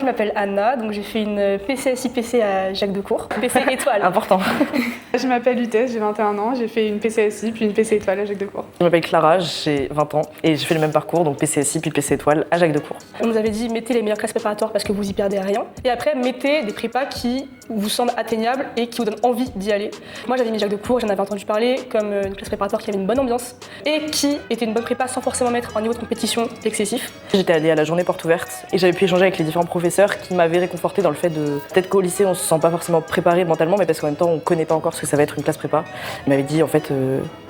Je m'appelle Anna, donc j'ai fait une PCSI-PC à Jacques Decour, PC étoile. Important. Je m'appelle Lutèce, j'ai 21 ans, j'ai fait une PCSI puis une PC étoile à Jacques Decour. Je m'appelle Clara, j'ai 20 ans et j'ai fait le même parcours, donc PCSI puis PC étoile à Jacques Decour. On nous avait dit mettez les meilleures classes préparatoires parce que vous y perdez rien. Et après mettez des prépas qui vous semblent atteignables et qui vous donnent envie d'y aller. Moi j'avais mis Jacques Decour, j'en avais entendu parler comme une classe préparatoire qui avait une bonne ambiance et qui était une bonne prépa sans forcément mettre un niveau de compétition excessif. J'étais allée à la journée porte ouverte et j'avais pu échanger avec les différents professeurs qui m'avaient réconforté dans le fait de peut-être qu'au lycée on se sent pas forcément préparé mentalement, mais parce qu'en même temps on connaît pas encore ce que ça va être une classe prépa. Ils m'avaient dit en fait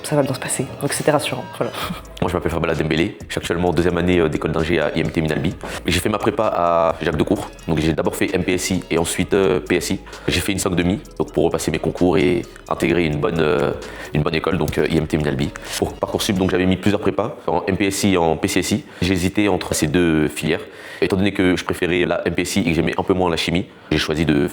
ça va bien se passer, donc c'était rassurant. Voilà. Moi je m'appelle Fabala Dembélé, je suis actuellement en deuxième année d'école d'ingé à IMT Minalbi. J'ai fait ma prépa à Jacques Decour, donc j'ai d'abord fait MPSI et ensuite PSI. J'ai fait une SOC demi donc pour repasser mes concours et intégrer une bonne école, donc IMT Minalbi. Pour Parcoursup, donc j'avais mis plusieurs prépas, en MPSI et en PCSI. J'ai hésité entre ces deux filières. Étant donné que je préférais la MPSI et que j'aimais un peu moins la chimie, j'ai choisi de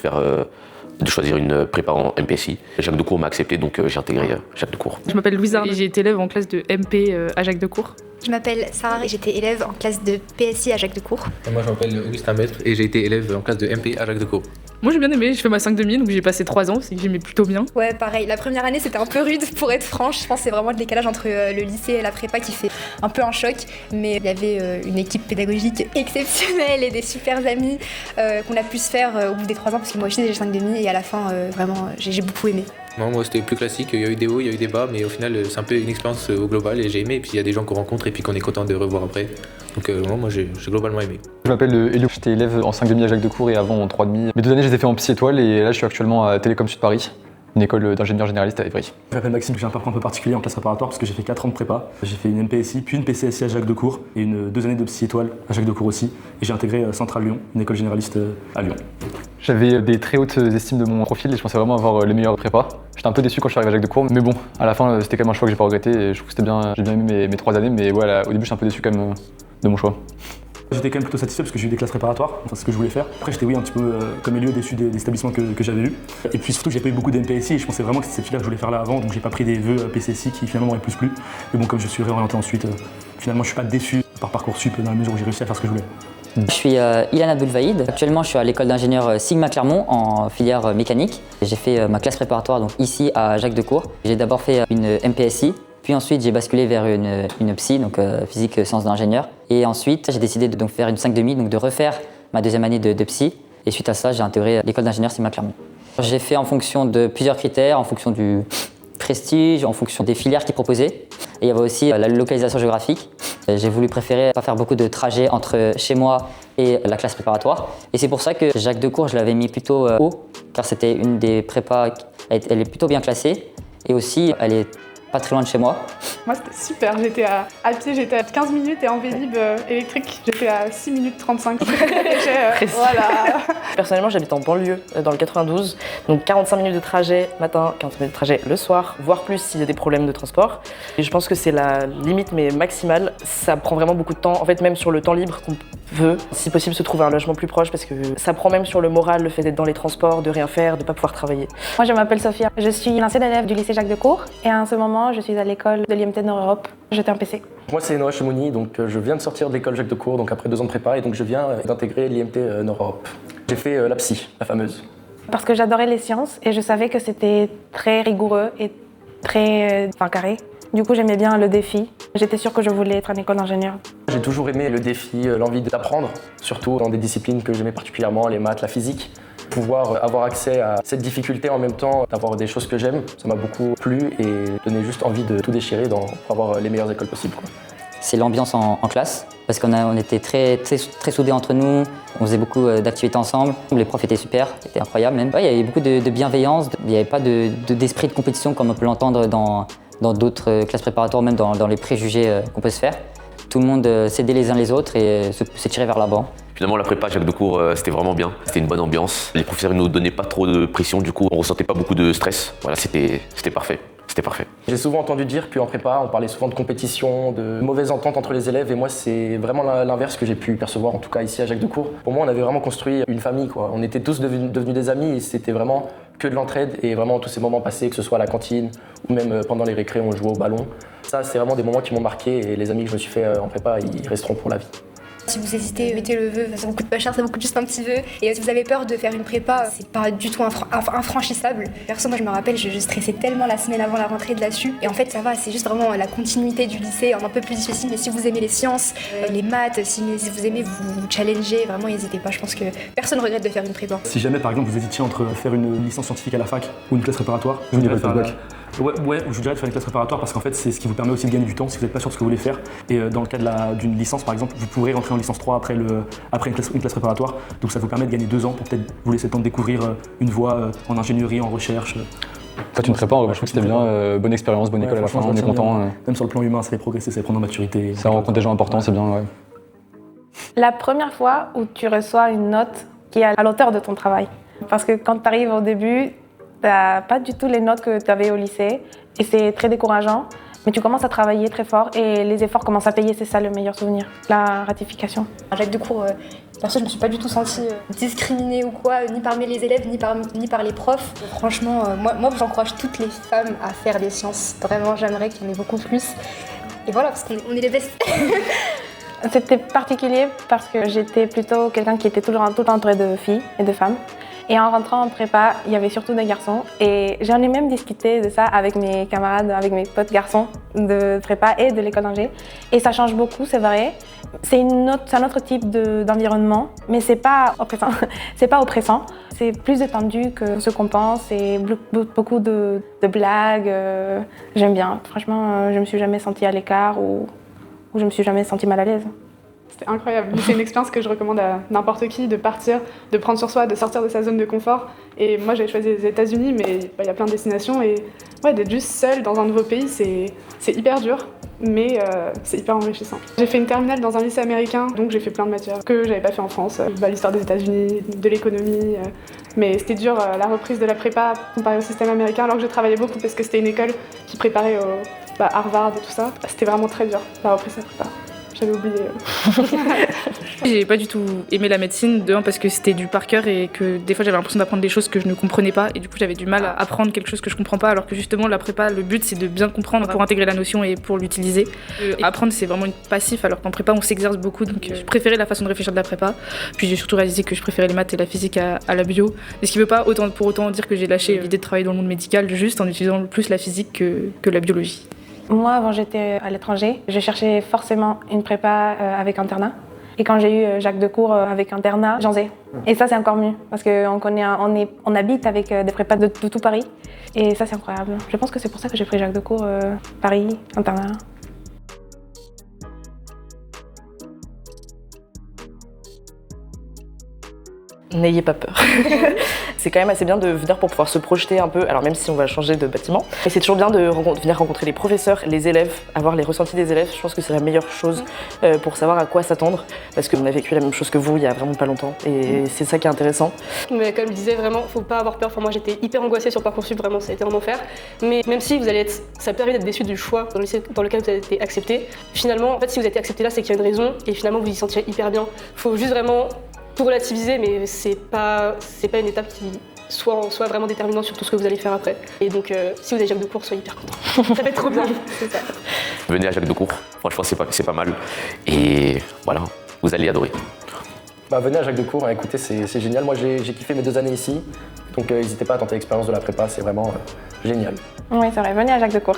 choisir une prépa en MPSI. Jacques Decour m'a accepté, donc j'ai intégré Jacques Decour. Je m'appelle Louisa et j'ai été élève en classe de MP à Jacques Decour. Je m'appelle Sarah et j'étais élève en classe de PSI à Jacques Decour. Et moi je m'appelle Augustin Maître et j'ai été élève en classe de MP à Jacques Decour. Moi j'ai bien aimé, j'ai fait ma 5,5, donc j'ai passé 3 ans, c'est que j'aimais plutôt bien. Ouais, pareil, la première année c'était un peu rude pour être franche. Je pense que c'est vraiment le décalage entre le lycée et la prépa qui fait un peu un choc. Mais il y avait une équipe pédagogique exceptionnelle et des super amis qu'on a pu se faire au bout des 3 ans parce que moi aussi j'ai 5,5 et à la fin vraiment j'ai beaucoup aimé. Non, moi c'était plus classique, il y a eu des hauts, il y a eu des bas, mais au final c'est un peu une expérience au global et j'ai aimé. Et puis il y a des gens qu'on rencontre et puis qu'on est content de revoir après. Donc moi j'ai globalement aimé. Je m'appelle Elio, j'étais élève en 5,5 à Jacques Decour et avant en 3,5. Mes 2 années je les ai fait en Psy étoile et là je suis actuellement à Télécom Sud Paris, une école d'ingénieur généraliste à Évry. Je m'appelle Maxime, j'ai un parcours un peu particulier en classe préparatoire parce que j'ai fait 4 ans de prépa. J'ai fait une MPSI puis une PCSI à Jacques Decour et 2 années de Psy étoile à Jacques Decour aussi. Et j'ai intégré Centrale Lyon, une école généraliste à Lyon. J'avais des très hautes estimes de mon profil et je pensais vraiment avoir les meilleurs prépas. J'étais un peu déçu quand je suis arrivé à Jacques Decour, mais bon, à la fin c'était quand même un choix que j'ai pas regretté et je trouve que c'était bien, j'ai bien aimé mes 3 années, mais voilà, au début j'étais un peu déçu quand même de mon choix. J'étais quand même plutôt satisfait parce que j'ai eu des classes préparatoires, enfin ce que je voulais faire. Après j'étais un petit peu comme Elio déçu des établissements que j'avais eu. Et puis surtout j'ai pas eu beaucoup d'MPSI et je pensais vraiment que c'était cette filière que je voulais faire là avant, donc j'ai pas pris des vœux PCSI qui finalement m'auraient plus plu. Mais bon, comme je suis réorienté ensuite, finalement je suis pas déçu par Parcoursup dans la mesure où j'ai réussi à faire ce que je voulais. Je suis Ilan Abdelvaïd. Actuellement, je suis à l'école d'ingénieur Sigma Clermont en filière mécanique. J'ai fait ma classe préparatoire donc ici à Jacques Decour. J'ai d'abord fait une MPSI, puis ensuite j'ai basculé vers une psy, donc physique sciences d'ingénieur. Et ensuite, j'ai décidé de donc faire une 5,5, donc de refaire ma 2e année de psy. Et suite à ça, j'ai intégré l'école d'ingénieur Sigma Clermont. J'ai fait en fonction de plusieurs critères, en fonction du prestige, en fonction des filières qu'ils proposaient. Et il y avait aussi la localisation géographique. J'ai voulu préférer pas faire beaucoup de trajets entre chez moi et la classe préparatoire. Et c'est pour ça que Jacques Decour, je l'avais mis plutôt haut, car c'était une des prépas, elle est plutôt bien classée. Et aussi, elle est pas très loin de chez moi. Moi c'était super, j'étais à pied, j'étais à 15 minutes et en Vélib électrique, j'étais à 6 minutes 35. Voilà. Personnellement j'habite en banlieue dans le 92, donc 45 minutes de trajet matin, 45 minutes de trajet le soir, voire plus s'il y a des problèmes de transport. Et je pense que c'est la limite mais maximale, ça prend vraiment beaucoup de temps, en fait même sur le temps libre qu'on veut, si possible se trouver un logement plus proche parce que ça prend même sur le moral le fait d'être dans les transports, de rien faire, de pas pouvoir travailler. Moi je m'appelle Sophia, je suis l'ancienne élève du lycée Jacques Decour et en ce moment je suis à l'école de l'IMT Nord-Europe, j'étais en PC. Moi c'est Noah Chemouni, donc je viens de sortir de l'école Jacques Decour, donc après 2 ans de prépa et donc je viens d'intégrer l'IMT Nord-Europe. J'ai fait la psy, la fameuse. Parce que j'adorais les sciences et je savais que c'était très rigoureux et très carré. Du coup j'aimais bien le défi. J'étais sûre que je voulais être en école d'ingénieur. J'ai toujours aimé le défi, l'envie d'apprendre, surtout dans des disciplines que j'aimais particulièrement, les maths, la physique. Pouvoir avoir accès à cette difficulté en même temps, d'avoir des choses que j'aime, ça m'a beaucoup plu et donné juste envie de tout déchirer pour avoir les meilleures écoles possibles. C'est l'ambiance en classe, parce qu'on était très soudés entre nous, on faisait beaucoup d'activités ensemble, les profs étaient super, c'était incroyable même. Ouais, il y avait beaucoup de bienveillance, il n'y avait pas d'esprit de compétition comme on peut l'entendre dans d'autres classes préparatoires, même dans les préjugés qu'on peut se faire. Tout le monde s'aidait les uns les autres et se tirait vers l'avant. Finalement, la prépa Jacques Decour, c'était vraiment bien. C'était une bonne ambiance. Les professeurs ne nous donnaient pas trop de pression, du coup, on ressentait pas beaucoup de stress. Voilà, c'était parfait. C'était parfait. J'ai souvent entendu dire qu'en prépa, on parlait souvent de compétition, de mauvaise entente entre les élèves, et moi, c'est vraiment l'inverse que j'ai pu percevoir, en tout cas ici à Jacques Decour. Pour moi, on avait vraiment construit une famille, quoi. On était tous devenus des amis, et c'était vraiment que de l'entraide, et vraiment tous ces moments passés, que ce soit à la cantine, ou même pendant les récrés, on jouait au ballon. Ça, c'est vraiment des moments qui m'ont marqué, et les amis que je me suis fait en prépa, ils resteront pour la vie. Si vous hésitez, mettez le vœu, ça vous coûte pas cher, ça vous coûte juste un petit vœu. Et si vous avez peur de faire une prépa, c'est pas du tout infranchissable. Perso, moi je me rappelle, je stressais tellement la semaine avant la rentrée de là-dessus. Et en fait, ça va, c'est juste vraiment la continuité du lycée, un peu plus difficile. Mais si vous aimez les sciences, les maths, si vous aimez vous challenger, vraiment n'hésitez pas. Je pense que personne ne regrette de faire une prépa. Si jamais par exemple vous hésitiez entre faire une licence scientifique à la fac ou une classe préparatoire, je vous dirais de faire ouais, je vous dirais de faire une classe préparatoire parce qu'en fait c'est ce qui vous permet aussi de gagner du temps si vous n'êtes pas sûr de ce que vous voulez faire. Et dans le cas d'une licence par exemple, vous pourrez rentrer en licence 3 après une classe préparatoire. Donc ça vous permet de gagner 2 ans pour peut-être vous laisser le temps de découvrir une voie en ingénierie, en recherche. Toi, tu ne prépa, je trouve que c'était bien, bonne expérience, bonne école à la fin, on est content. Même sur le plan humain, ça fait progresser, ça fait prendre en maturité. Ça rencontre des gens importants, c'est bien, ouais. La première fois où tu reçois une note qui est à la hauteur de ton travail. Parce que quand tu arrives au début, tu n'as pas du tout les notes que tu avais au lycée et c'est très décourageant. Mais tu commences à travailler très fort et les efforts commencent à payer, c'est ça le meilleur souvenir, la ratification. À Jacques Decour, perso, je me suis pas du tout sentie discriminée ou quoi, ni parmi les élèves, ni par les profs. Franchement, moi j'encourage toutes les femmes à faire des sciences. Vraiment, j'aimerais qu'il y en ait beaucoup plus. Et voilà, parce qu'on est les best. C'était particulier parce que j'étais plutôt quelqu'un qui était tout le temps entouré de filles et de femmes. Et en rentrant en prépa, il y avait surtout des garçons. Et j'en ai même discuté de ça avec mes camarades, avec mes potes garçons de prépa et de l'école d'ingé. Et ça change beaucoup, c'est vrai. C'est un autre type d'environnement, mais c'est pas oppressant. C'est pas oppressant. C'est plus détendu que ce qu'on pense et beaucoup de blagues. J'aime bien. Franchement, je me suis jamais sentie à l'écart ou je me suis jamais sentie mal à l'aise. C'était incroyable. C'est une expérience que je recommande à n'importe qui, de partir, de prendre sur soi, de sortir de sa zone de confort. Et moi, j'ai choisi les États-Unis, mais il y a plein de destinations. Et ouais, d'être juste seule dans un nouveau pays, c'est hyper dur, mais c'est hyper enrichissant. J'ai fait une terminale dans un lycée américain, donc j'ai fait plein de matières que j'avais pas fait en France. L'histoire des États-Unis, de l'économie. Mais c'était dur, la reprise de la prépa comparée au système américain, alors que je travaillais beaucoup parce que c'était une école qui préparait au Harvard et tout ça. C'était vraiment très dur, la reprise de la prépa. J'avais oublié. J'ai pas du tout aimé la médecine, parce que c'était du par cœur et que des fois j'avais l'impression d'apprendre des choses que je ne comprenais pas et du coup j'avais du mal à apprendre quelque chose que je comprends pas, alors que justement la prépa, le but c'est de bien comprendre pour intégrer la notion et pour l'utiliser. Et apprendre c'est vraiment passif, alors qu'en prépa on s'exerce beaucoup, donc je préférais la façon de réfléchir de la prépa. Puis j'ai surtout réalisé que je préférais les maths et la physique à la bio, mais ce qui veut pas pour autant dire que j'ai lâché l'idée de travailler dans le monde médical, juste en utilisant plus la physique que la biologie. Moi, avant j'étais à l'étranger, je cherchais forcément une prépa avec internat. Et quand j'ai eu Jacques Decour avec internat, j'en faisais. Et ça, c'est encore mieux, parce qu'on habite avec des prépas de tout Paris. Et ça, c'est incroyable. Je pense que c'est pour ça que j'ai pris Jacques Decour, Paris, internat. N'ayez pas peur. C'est quand même assez bien de venir pour pouvoir se projeter un peu, alors même si on va changer de bâtiment. Et c'est toujours bien de venir rencontrer les professeurs, les élèves, avoir les ressentis des élèves. Je pense que c'est la meilleure chose pour savoir à quoi s'attendre, parce qu'on a vécu la même chose que vous il y a vraiment pas longtemps. Et c'est ça qui est intéressant. Mais comme je disais, vraiment, faut pas avoir peur. Enfin, moi j'étais hyper angoissée sur Parcoursup, vraiment, ça a été un enfer. Mais même si vous allez ça peut arriver d'être déçu du choix dans le lycée dans lequel vous avez été accepté, finalement, en fait, si vous avez été accepté là, c'est qu'il y a une raison et finalement vous y sentirez hyper bien. Faut juste vraiment tout relativiser, mais c'est pas une étape qui soit en soi vraiment déterminante sur tout ce que vous allez faire après. Et donc, si vous avez Jacques Decour, soyez hyper content. Ça va être trop bien, c'est ça. Venez à Jacques Decour, franchement c'est pas mal. Et voilà, vous allez adorer. Venez à Jacques Decour, écoutez, c'est génial. Moi j'ai kiffé mes 2 années ici, donc n'hésitez pas à tenter l'expérience de la prépa, c'est vraiment génial. Oui, c'est vrai, venez à Jacques Decour.